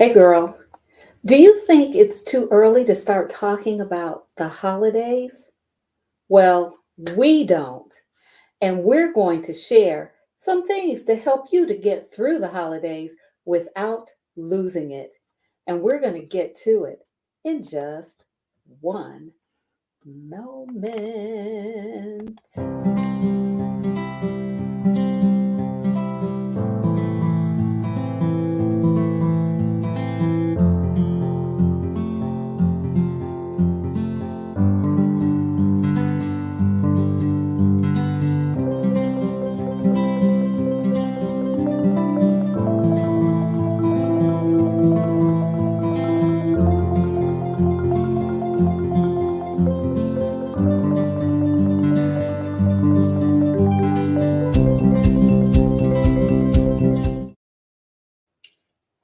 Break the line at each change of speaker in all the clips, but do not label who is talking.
Hey girl, do you think it's too early to start talking about the holidays? Well, we don't. And we're going to share some things to help you to get through the holidays without losing it. And we're going to get to it in just one moment.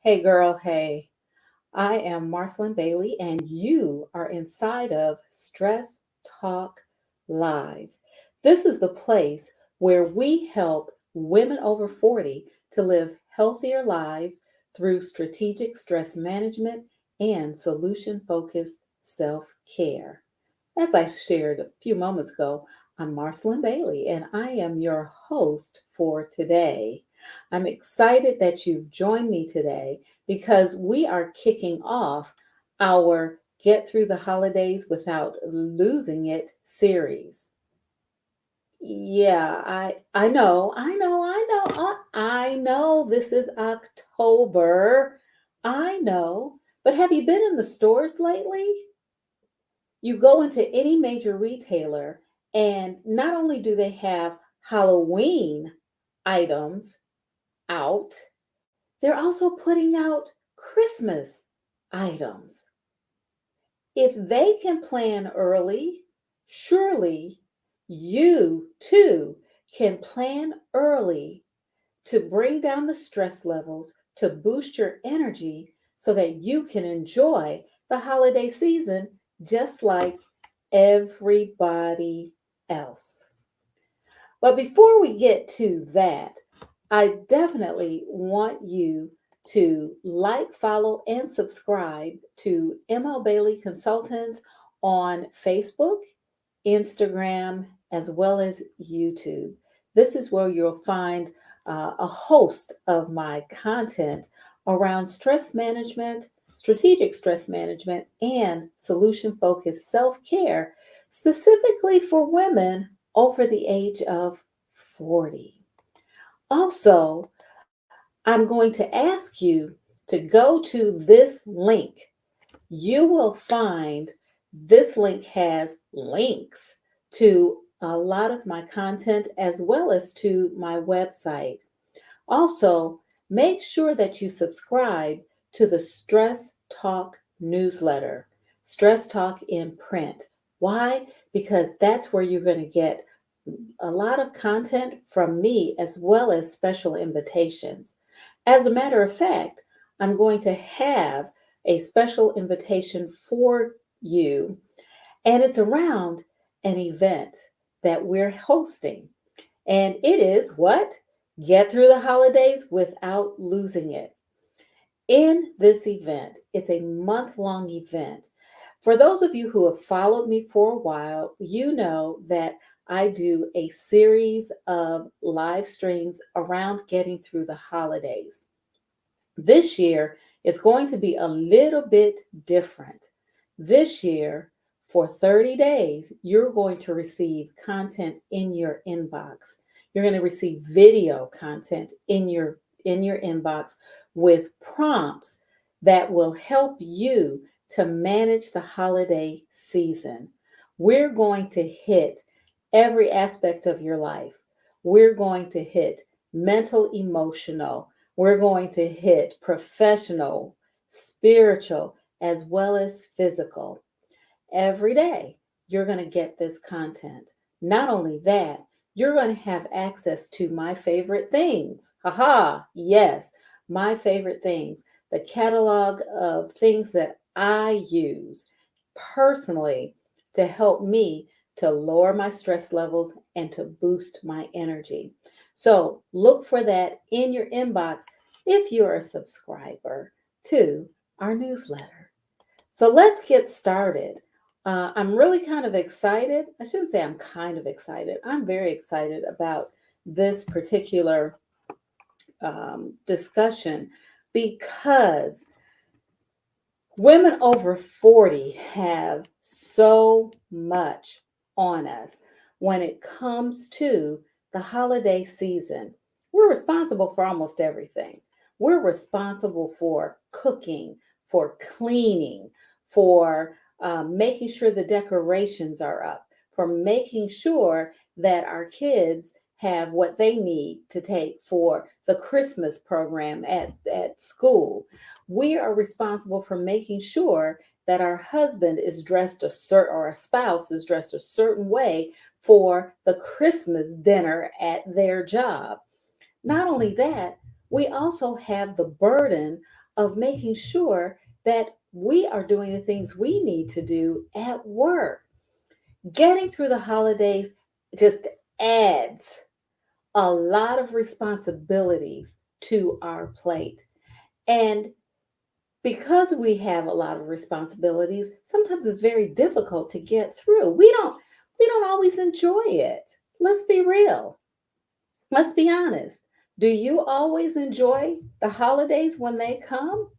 Hey girl, hey. I am Marcyline Bailey, and you are inside of Stress Talk Live. This is the place where we help women over 40 to live healthier lives through strategic stress management and solution focused self care. As I shared a few moments ago, I'm Marcyline Bailey, and I am your host for today. I'm excited that you've joined me today because we are kicking off our Get Through the Holidays Without Losing It series. Yeah, I know this is October. I know. But have you been in the stores lately? You go into any major retailer, and not only do they have Halloween items out, they're also putting out Christmas items. If they can plan early, surely you too can plan early to bring down the stress levels, to boost your energy so that you can enjoy the holiday season just like everybody else. But before we get to that, I definitely want you to like, follow, and subscribe to ML Bailey Consultants on Facebook, Instagram, as well as YouTube. This is where you'll find a host of my content around stress management, strategic stress management, and solution focused self care, specifically for women over the age of 40. Also, I'm going to ask you to go to this link. You will find this link has links to a lot of my content as well as to my website. Also, make sure that you subscribe to the Stress Talk newsletter, Stress Talk in print. Why? Because that's where you're going to get a lot of content from me as well as special invitations. As a matter of fact, I'm going to have a special invitation for you, and it's around an event that we're hosting. And it is what? Get through the holidays without losing it. In this event, it's a month-long event. For those of you who have followed me for a while, you know that I do a series of live streams around getting through the holidays. This year, it's going to be a little bit different. This year, for 30 days, you're going to receive content in your inbox. You're going to receive video content in your inbox with prompts that will help you to manage the holiday season. We're going to hit every aspect of your life. We're going to hit mental, emotional. We're going to hit professional, spiritual, as well as physical. Every day, you're going to get this content. Not only that, you're going to have access to my favorite things. Haha, yes, my favorite things. The catalog of things that I use personally to help me to lower my stress levels and to boost my energy. So look for that in your inbox if you're a subscriber to our newsletter. So let's get started. I'm really kind of excited. I shouldn't say I'm kind of excited. I'm very excited about this particular discussion because women over 40 have so much on us when it comes to the holiday season. We're responsible for almost everything. We're responsible for cooking, for cleaning, for making sure the decorations are up, for making sure that our kids have what they need to take for the Christmas program at school. We are responsible for making sure that our husband is dressed a certain, or a spouse is dressed a certain way for the Christmas dinner at their job. Not only that, we also have the burden of making sure that we are doing the things we need to do at work. Getting through the holidays just adds a lot of responsibilities to our plate. And because we have a lot of responsibilities, sometimes it's very difficult to get through. We don't always enjoy it. Let's be real. Let's be honest. Do you always enjoy the holidays when they come?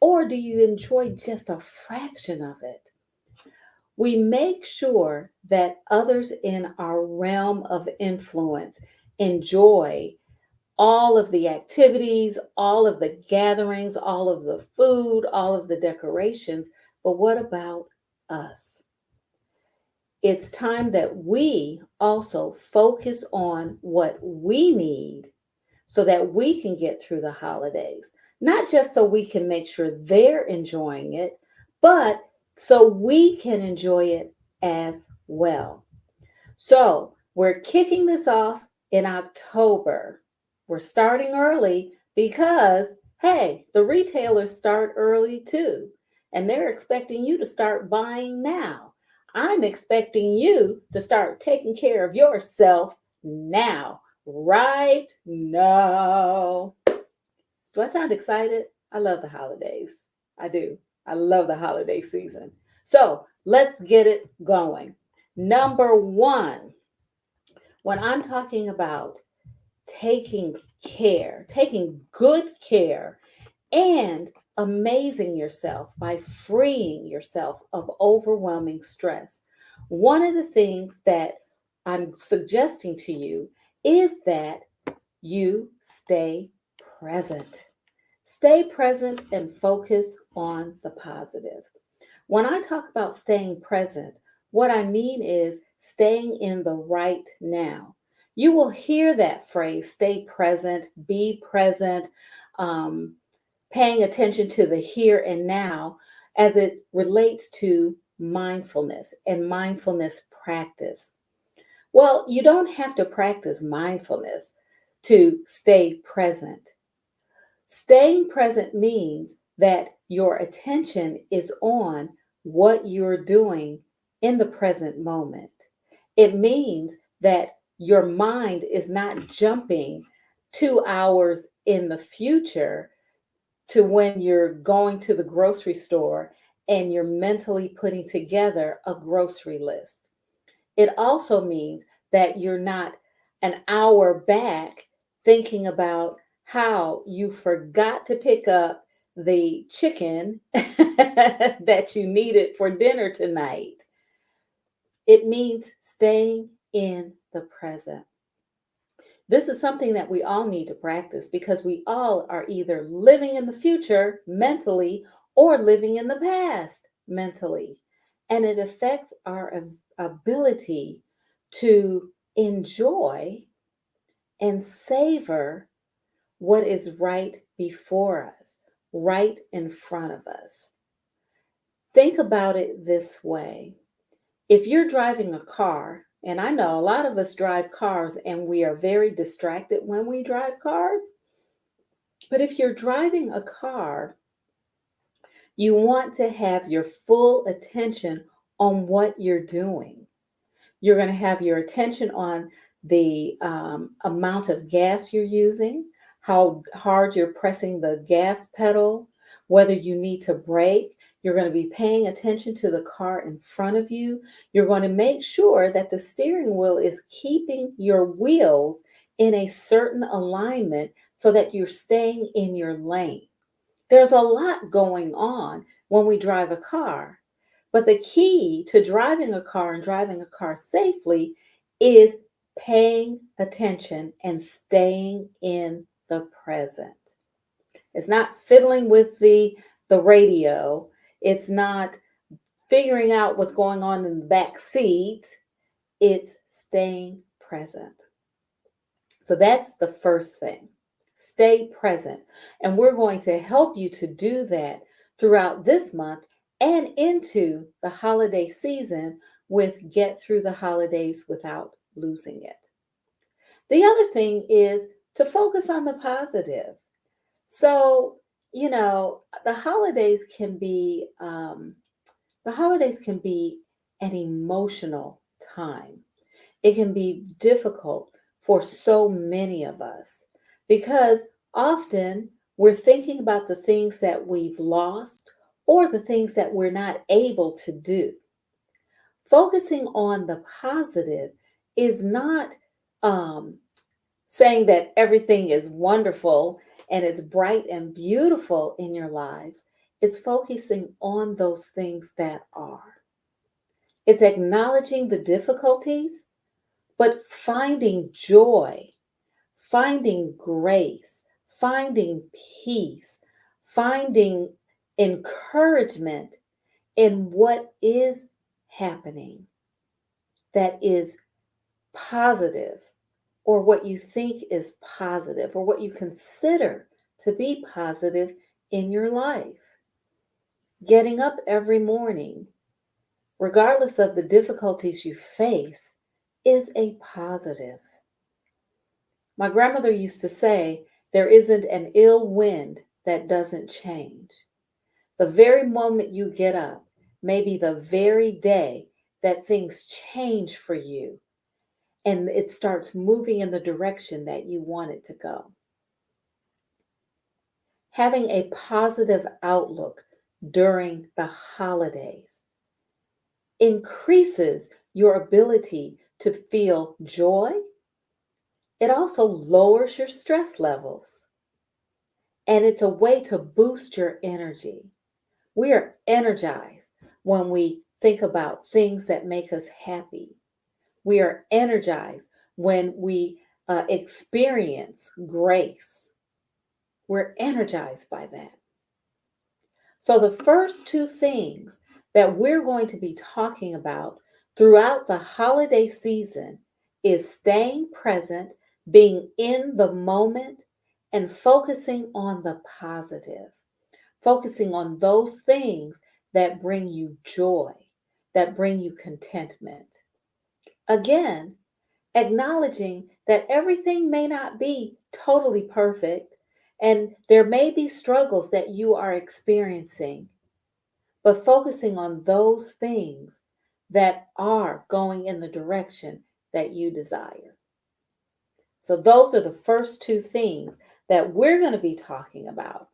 Or do you enjoy just a fraction of it? We make sure that others in our realm of influence enjoy all of the activities, all of the gatherings, all of the food, all of the decorations. But what about us? It's time that we also focus on what we need so that we can get through the holidays. Not just so we can make sure they're enjoying it, but so we can enjoy it as well. So we're kicking this off in October. We're starting early because, hey, the retailers start early too. And they're expecting you to start buying now. I'm expecting you to start taking care of yourself now, right now. Do I sound excited? I love the holidays. I do. I love the holiday season. So let's get it going. Number one, when I'm talking about taking care, taking good care, and amazing yourself by freeing yourself of overwhelming stress, one of the things that I'm suggesting to you is that you stay present. Stay present and focus on the positive. When I talk about staying present, what I mean is staying in the right now. You will hear that phrase, stay present, be present, paying attention to the here and now as it relates to mindfulness and mindfulness practice. Well, you don't have to practice mindfulness to stay present. Staying present means that your attention is on what you're doing in the present moment. It means that your mind is not jumping 2 hours in the future to when you're going to the grocery store and you're mentally putting together a grocery list. It also means that you're not an hour back thinking about how you forgot to pick up the chicken that you needed for dinner tonight. It means staying in the present. This is something that we all need to practice because we all are either living in the future mentally or living in the past mentally. And it affects our ability to enjoy and savor what is right before us, right in front of us. Think about it this way. If you're driving a car, and I know a lot of us drive cars and we are very distracted when we drive cars, but if you're driving a car, you want to have your full attention on what you're doing. You're going to have your attention on the amount of gas you're using, how hard you're pressing the gas pedal, Whether you need to brake, you're going to be paying attention to the car in front of you. You're going to make sure that the steering wheel is keeping your wheels in a certain alignment so that you're staying in your lane. There's a lot going on when we drive a car, but the key to driving a car and driving a car safely is paying attention and staying in the present. It's not fiddling with the radio. It's not figuring out what's going on in the back seat. It's staying present. So that's the first thing. Stay present. And we're going to help you to do that throughout this month and into the holiday season with Get Through the Holidays Without Losing It. The other thing is to focus on the positive. So, the holidays can be an emotional time. It can be difficult for so many of us because often we're thinking about the things that we've lost or the things that we're not able to do. Focusing on the positive is not um, saying that everything is wonderful and it's bright and beautiful in your lives. It's focusing on those things that are. It's acknowledging the difficulties, but finding joy, finding grace, finding peace, finding encouragement in what is happening that is positive, or what you think is positive, or what you consider to be positive in your life. Getting up every morning, regardless of the difficulties you face, is a positive. My grandmother used to say, there isn't an ill wind that doesn't change. The very moment you get up may be the very day that things change for you and it starts moving in the direction that you want it to go. Having a positive outlook during the holidays increases your ability to feel joy. It also lowers your stress levels, and it's a way to boost your energy. We are energized when we think about things that make us happy. We are energized when we experience grace. We're energized by that. So, the first two things that we're going to be talking about throughout the holiday season is staying present, being in the moment, and focusing on the positive, focusing on those things that bring you joy, that bring you contentment. Again, acknowledging that everything may not be totally perfect and there may be struggles that you are experiencing, but focusing on those things that are going in the direction that you desire. So, those are the first two things that we're going to be talking about.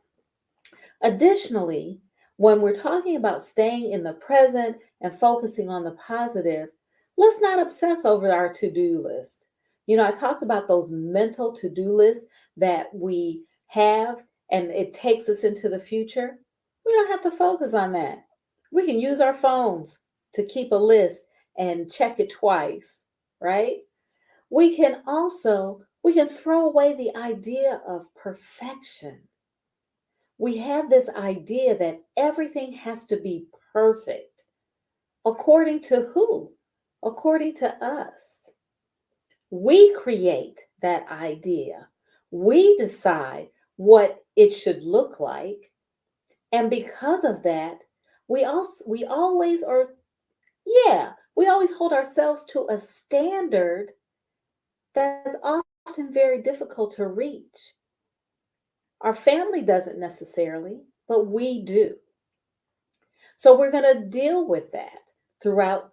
Additionally, when we're talking about staying in the present and focusing on the positive, let's not obsess over our to-do list. I talked about those mental to-do lists that we have and it takes us into the future. We don't have to focus on that. We can use our phones to keep a list and check it twice, right? We can throw away the idea of perfection. We have this idea that everything has to be perfect. According to who? According to us. We create that idea. We decide what it should look like. And because of that, we always hold ourselves to a standard that's often very difficult to reach. Our family doesn't necessarily, but we do. So we're going to deal with that throughout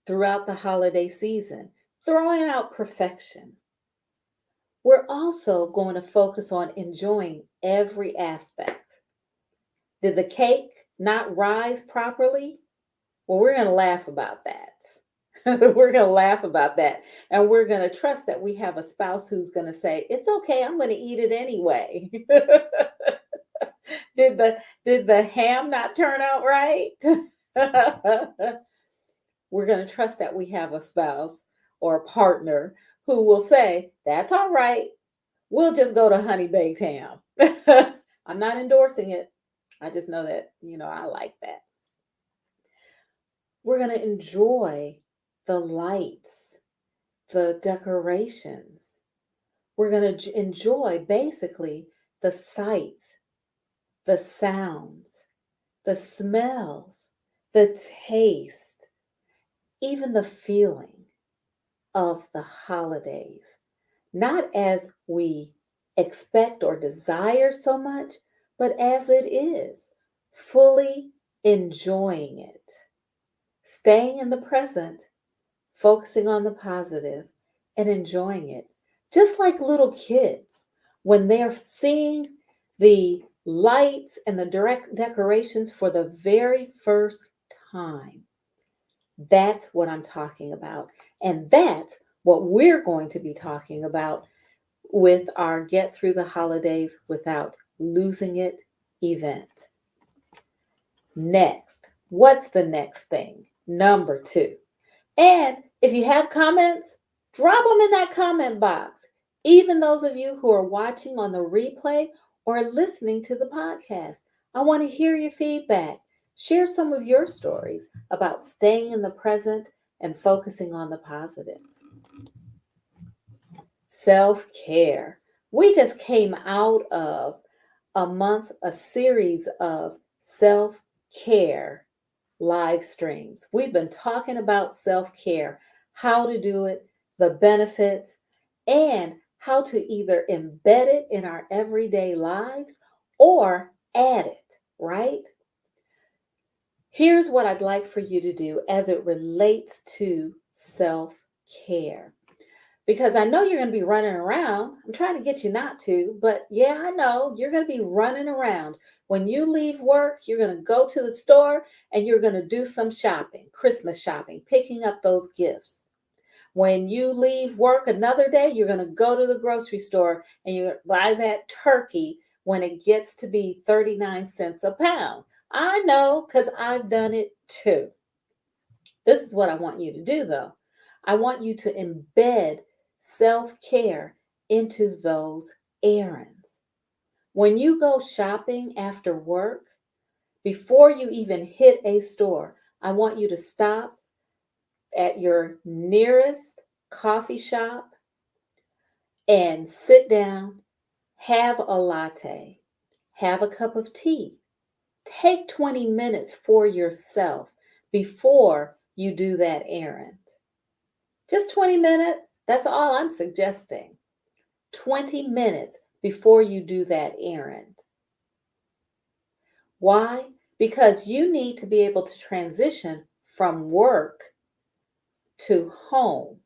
the holiday season, throwing out perfection. We're also going to focus on enjoying every aspect. Did the cake not rise properly? Well, we're going to laugh about that. We're going to laugh about that. And we're going to trust that we have a spouse who's going to say, it's okay, I'm going to eat it anyway. Did the ham not turn out right? We're going to trust that we have a spouse or a partner who will say, that's all right. We'll just go to honey baked ham. I'm not endorsing it. I just know that, I like that. We're going to enjoy the lights, the decorations. We're going to enjoy basically the sights, the sounds, the smells, the taste, even the feeling of the holidays. Not as we expect or desire so much, but as it is, fully enjoying it. Staying in the present, focusing on the positive, and enjoying it. Just like little kids, when they're seeing the lights and the direct decorations for the very first time. That's what I'm talking about. And that's what we're going to be talking about with our Get Through the Holidays Without Losing It event. Next, what's the next thing? Number 2. And if you have comments, drop them in that comment box. Even those of you who are watching on the replay or listening to the podcast, I want to hear your feedback. Share some of your stories about staying in the present and focusing on the positive. Self-care. We just came out of a series of self-care live streams. We've been talking about self-care, how to do it, the benefits, and how to either embed it in our everyday lives or add it, right? Here's what I'd like for you to do as it relates to self-care. Because I know you're going to be running around. I'm trying to get you not to, but yeah, I know you're going to be running around. When you leave work, you're going to go to the store and you're going to do some shopping, Christmas shopping, picking up those gifts. When you leave work another day, you're going to go to the grocery store and you buy that turkey when it gets to be 39 cents a pound. I know, because I've done it too. This is what I want you to do, though. I want you to embed self-care into those errands. When you go shopping after work, before you even hit a store, I want you to stop at your nearest coffee shop and sit down, have a latte, have a cup of tea. Take 20 minutes for yourself before you do that errand. Just 20 minutes. That's all I'm suggesting. 20 minutes before you do that errand. Why? Because you need to be able to transition from work to home.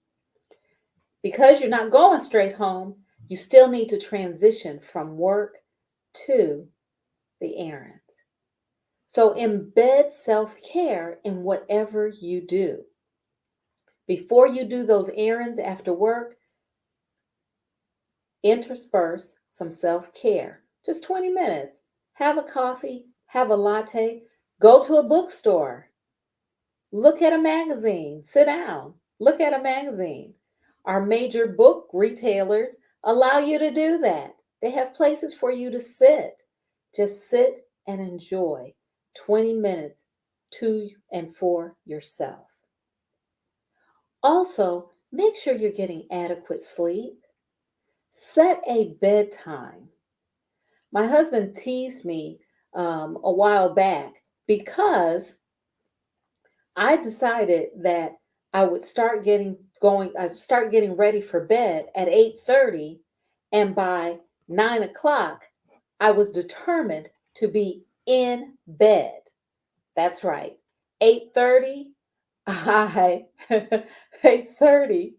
Because you're not going straight home, you still need to transition from work to the errand. So embed self-care in whatever you do. Before you do those errands after work, intersperse some self-care. Just 20 minutes. Have a coffee, have a latte, go to a bookstore. Look at a magazine. Sit down. Look at a magazine. Our major book retailers allow you to do that. They have places for you to sit. Just sit and enjoy 20 minutes to and for yourself. Also, make sure you're getting adequate sleep. Set a bedtime. My husband teased me a while back because I decided that I would start getting ready for bed at 8:30, and by 9 o'clock, I was determined to be in bed. That's right. 8:30, 8:30,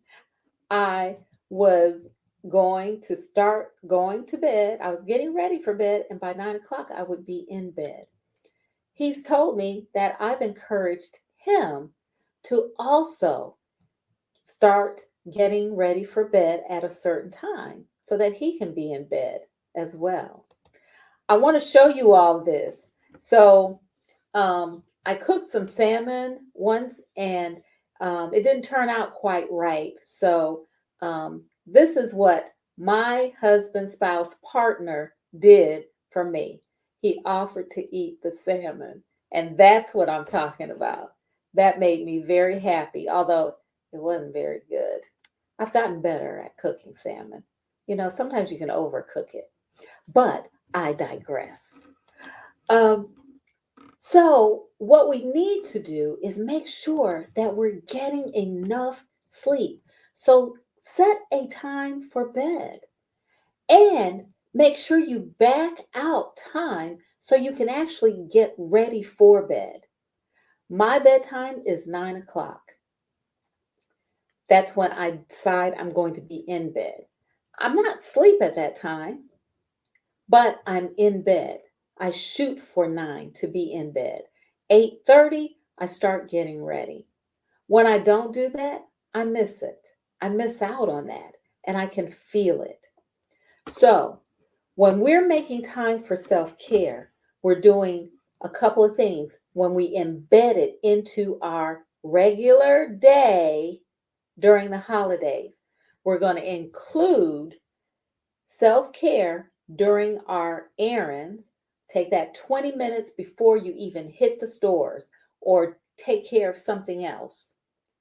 I was going to start going to bed. I was getting ready for bed, and by 9 o'clock, I would be in bed. he's told me that I've encouraged him to also start getting ready for bed at a certain time so that he can be in bed as well. I want to show you all this. So, I cooked some salmon once and it didn't turn out quite right. So, this is what my husband, spouse, partner did for me. He offered to eat the salmon, and that's what I'm talking about. That made me very happy, although it wasn't very good. I've gotten better at cooking salmon. Sometimes you can overcook it, but I digress. Um, so, what we need to do is make sure that we're getting enough sleep. So, set a time for bed and make sure you back out time so you can actually get ready for bed. My bedtime is 9 o'clock. That's when I decide I'm going to be in bed. I'm not asleep at that time, but I'm in bed. I shoot for 9 to be in bed. 8:30, I start getting ready. When I don't do that, I miss it. I miss out on that, and I can feel it. So, when we're making time for self-care, we're doing a couple of things. When we embed it into our regular day during the holidays, we're going to include self-care during our errands. Take that 20 minutes before you even hit the stores or take care of something else.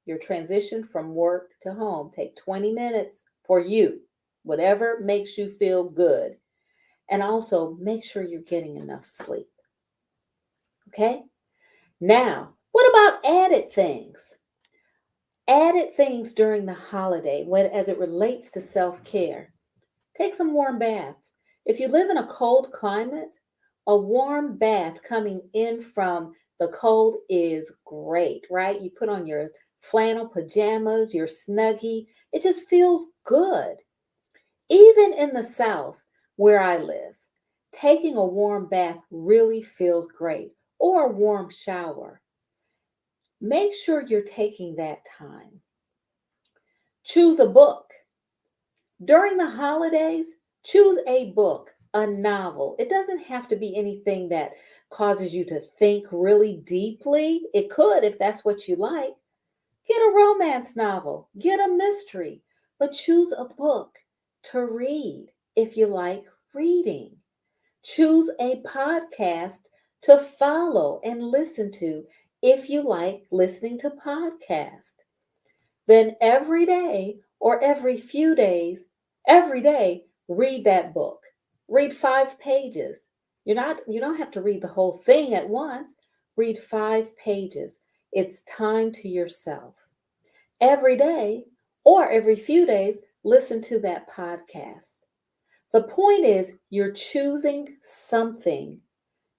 Your transition from work to home, take 20 minutes for you, whatever makes you feel good. And also make sure you're getting enough sleep. Okay? Now, what about added things? Added things during the holiday as it relates to self-care. Take some warm baths. If you live in a cold climate, a warm bath coming in from the cold is great, right? You put on your flannel pajamas, your snuggie. It just feels good. Even in the South, where I live, taking a warm bath really feels great, or a warm shower. Make sure you're taking that time. Choose a book. During the holidays, choose a book, a novel. It doesn't have to be anything that causes you to think really deeply. It could if that's what you like. Get a romance novel, get a mystery, but choose a book to read if you like reading. Choose a podcast to follow and listen to if you like listening to podcasts. Then every day or every few days, every day, read that book. Read 5 pages. You don't have to read the whole thing at once. Read 5 pages. It's time to yourself. Every day or every few days, listen to that podcast. The point is, you're choosing something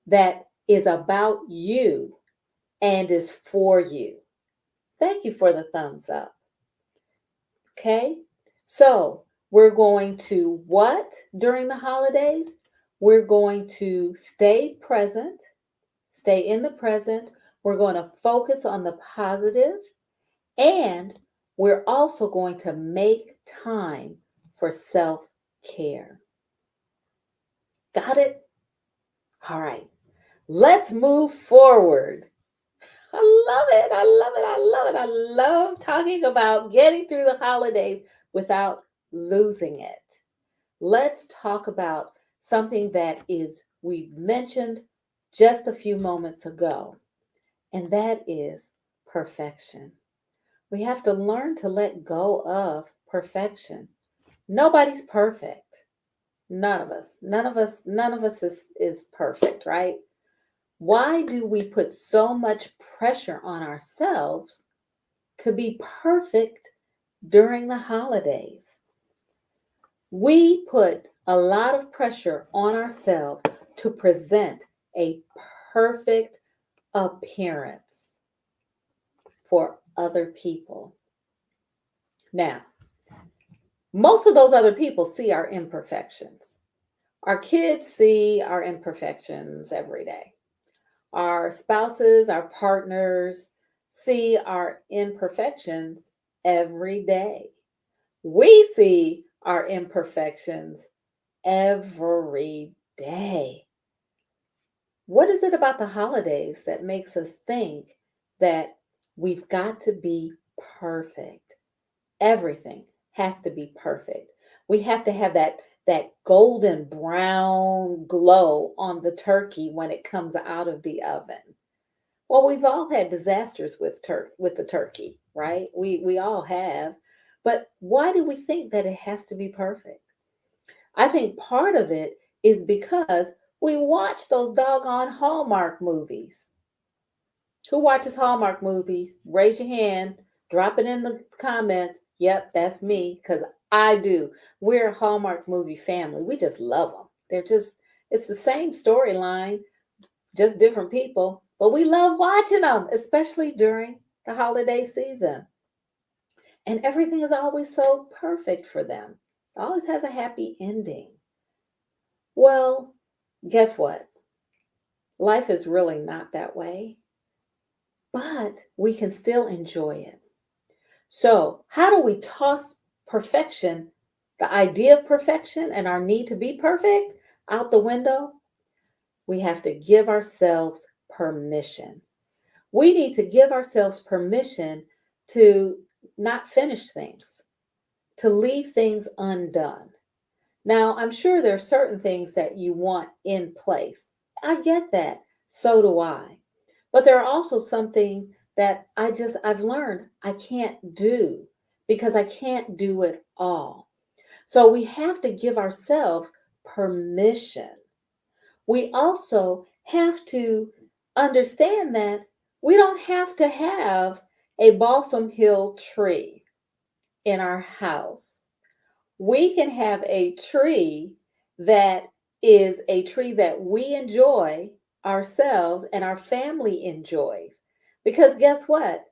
that is about you and is for you. Thank you for the thumbs up. Okay, so we're going to what during the holidays? We're going to stay present, stay in the present. We're going to focus on the positive, and we're also going to make time for self-care. Got it? All right, let's move forward. I love it. I love it. I love it. I love talking about getting through the holidays without losing it. Let's talk about something that we mentioned just a few moments ago, and that is perfection. We have to learn to let go of perfection. Nobody's perfect. None of us. None of us is perfect, right? Why do we put so much pressure on ourselves to be perfect during the holidays? We put a lot of pressure on ourselves to present a perfect appearance for other people. Now, most of those other people see our imperfections. Our kids see our imperfections every day. Our spouses, our partners see our imperfections every day. We see our imperfections every day. What is it about the holidays that makes us think that we've got to be perfect? Everything has to be perfect. We have to have that golden brown glow on the turkey when it comes out of the oven. Well, we've all had disasters with with the turkey, right? We all have. But why do we think that it has to be perfect? I think part of it is because we watch those doggone Hallmark movies. Who watches Hallmark movies? Raise your hand, drop it in the comments. Yep, that's me, because I do. We're a Hallmark movie family. We just love them. It's the same storyline, just different people, but we love watching them, especially during the holiday season. And everything is always so perfect for them. It always has a happy ending. Well, guess what? Life is really not that way, but we can still enjoy it. So, how do we toss perfection, the idea of perfection and our need to be perfect, out the window? We have to give ourselves permission. We need to give ourselves permission to not finish things, to leave things undone. Now, I'm sure there are certain things that you want in place. I get that. So do I. But there are also some things that I've learned I can't do because I can't do it all. So we have to give ourselves permission. We also have to understand that we don't have to have a balsam hill tree in our house. We can have a tree that is a tree that we enjoy ourselves and our family enjoys. Because guess what?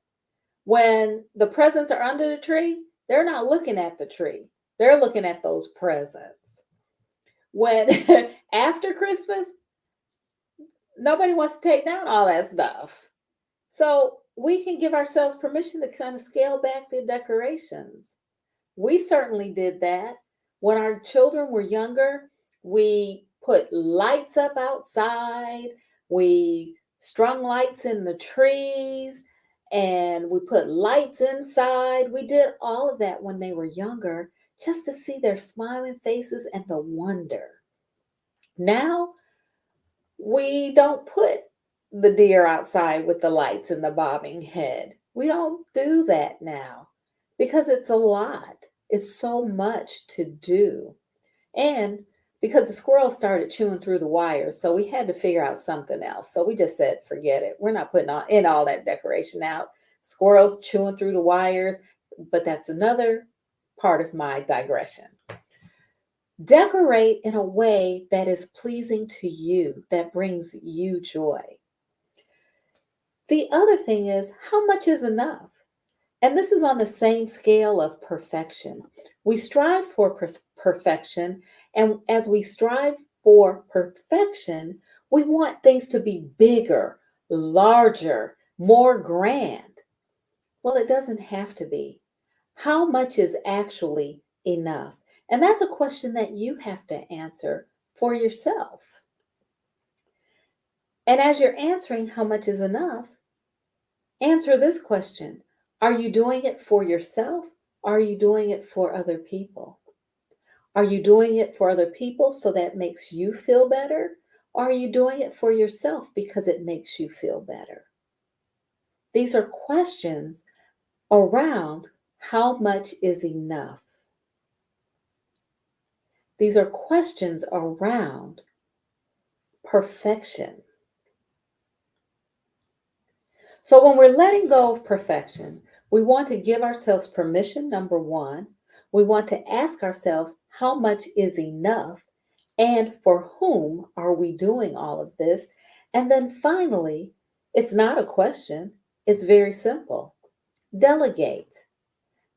When the presents are under the tree, they're not looking at the tree, they're looking at those presents. When after Christmas, nobody wants to take down all that stuff. So we can give ourselves permission to kind of scale back the decorations. We certainly did that. When our children were younger, we put lights up outside, we strung lights in the trees, and we put lights inside. We did all of that when they were younger just to see their smiling faces and the wonder. Now, we don't put the deer outside with the lights and the bobbing head. We don't do that now because it's a lot. It's so much to do. And because the squirrels started chewing through the wires, so we had to figure out something else. So we just said, forget it. We're not putting in all that decoration out. Squirrels chewing through the wires, but that's another part of my digression. Decorate in a way that is pleasing to you, that brings you joy. The other thing is, how much is enough? And this is on the same scale of perfection. We strive for perfection, and as we strive for perfection, we want things to be bigger, larger, more grand. Well, it doesn't have to be. How much is actually enough? And that's a question that you have to answer for yourself. And as you're answering how much is enough, answer this question. Are you doing it for yourself? Or are you doing it for other people? Are you doing it for other people so that makes you feel better? Or are you doing it for yourself because it makes you feel better? These are questions around how much is enough. These are questions around perfection. So when we're letting go of perfection, we want to give ourselves permission, number one. We want to ask ourselves, how much is enough? And for whom are we doing all of this? And then finally, it's not a question, it's very simple. Delegate.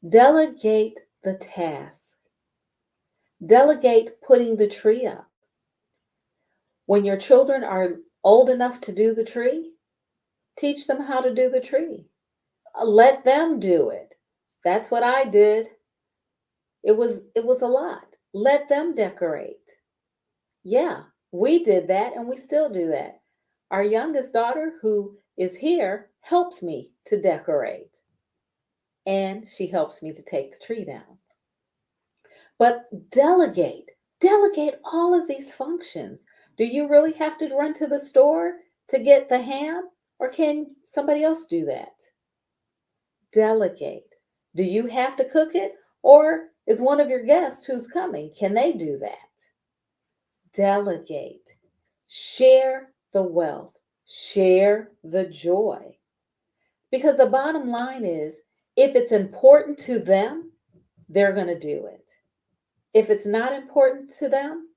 Delegate the task. Delegate putting the tree up. When your children are old enough to do the tree, teach them how to do the tree. Let them do it. That's what I did. It was a lot. Let them decorate. Yeah, we did that and we still do that. Our youngest daughter, who is here, helps me to decorate and she helps me to take the tree down. But delegate all of these functions. Do you really have to run to the store to get the ham, or can somebody else do that? Delegate. Do you have to cook it, or is one of your guests who's coming, can they do that? Delegate. Share the wealth, share the joy. Because the bottom line is, if it's important to them, they're going to do it. If it's not important to them,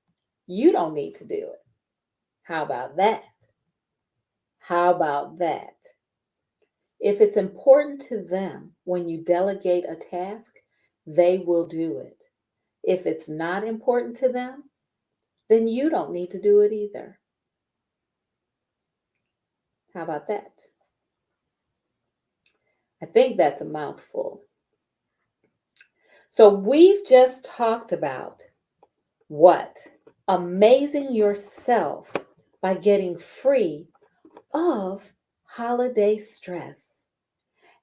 you don't need to do it. How about that? How about that? If it's important to them when you delegate a task, they will do it. If it's not important to them, then you don't need to do it either. How about that? I think that's a mouthful. So we've just talked about what? Amazing yourself by getting free of holiday stress.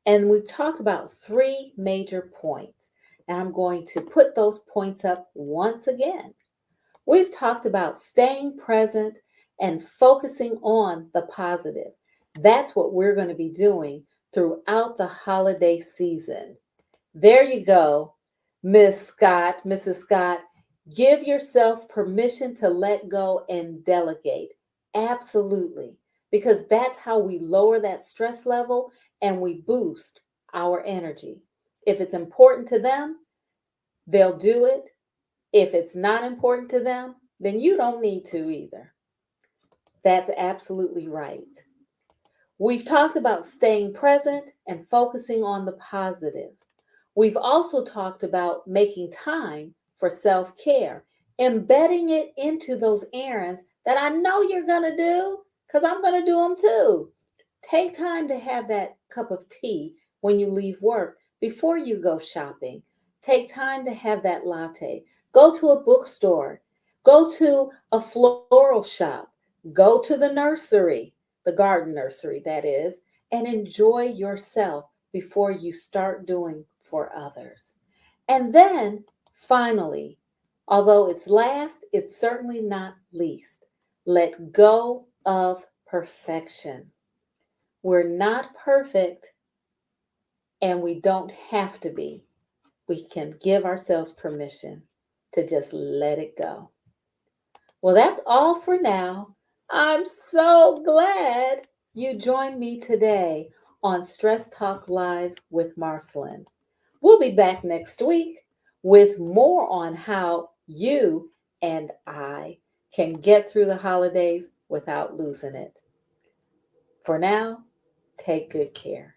And we've talked about 3 major points. And I'm going to put those points up once again. We've talked about staying present and focusing on the positive. That's what we're going to be doing throughout the holiday season. There you go, Mrs. Scott. Give yourself permission to let go and delegate. Absolutely. Because that's how we lower that stress level and we boost our energy. If it's important to them, they'll do it. If it's not important to them, then you don't need to either. That's absolutely right. We've talked about staying present and focusing on the positive. We've also talked about making time for self-care, embedding it into those errands that I know you're going to do because I'm going to do them too. Take time to have that cup of tea when you leave work before you go shopping. Take time to have that latte. Go to a bookstore. Go to a floral shop. Go to the nursery, the garden nursery, that is, and enjoy yourself before you start doing for others. And then, finally, although it's last, it's certainly not least, let go of perfection. We're not perfect, and we don't have to be. We can give ourselves permission to just let it go. Well, that's all for now. I'm so glad you joined me today on Stress Talk Live with Marcyline. We'll be back next week with more on how you and I can get through the holidays without losing it. For now, take good care.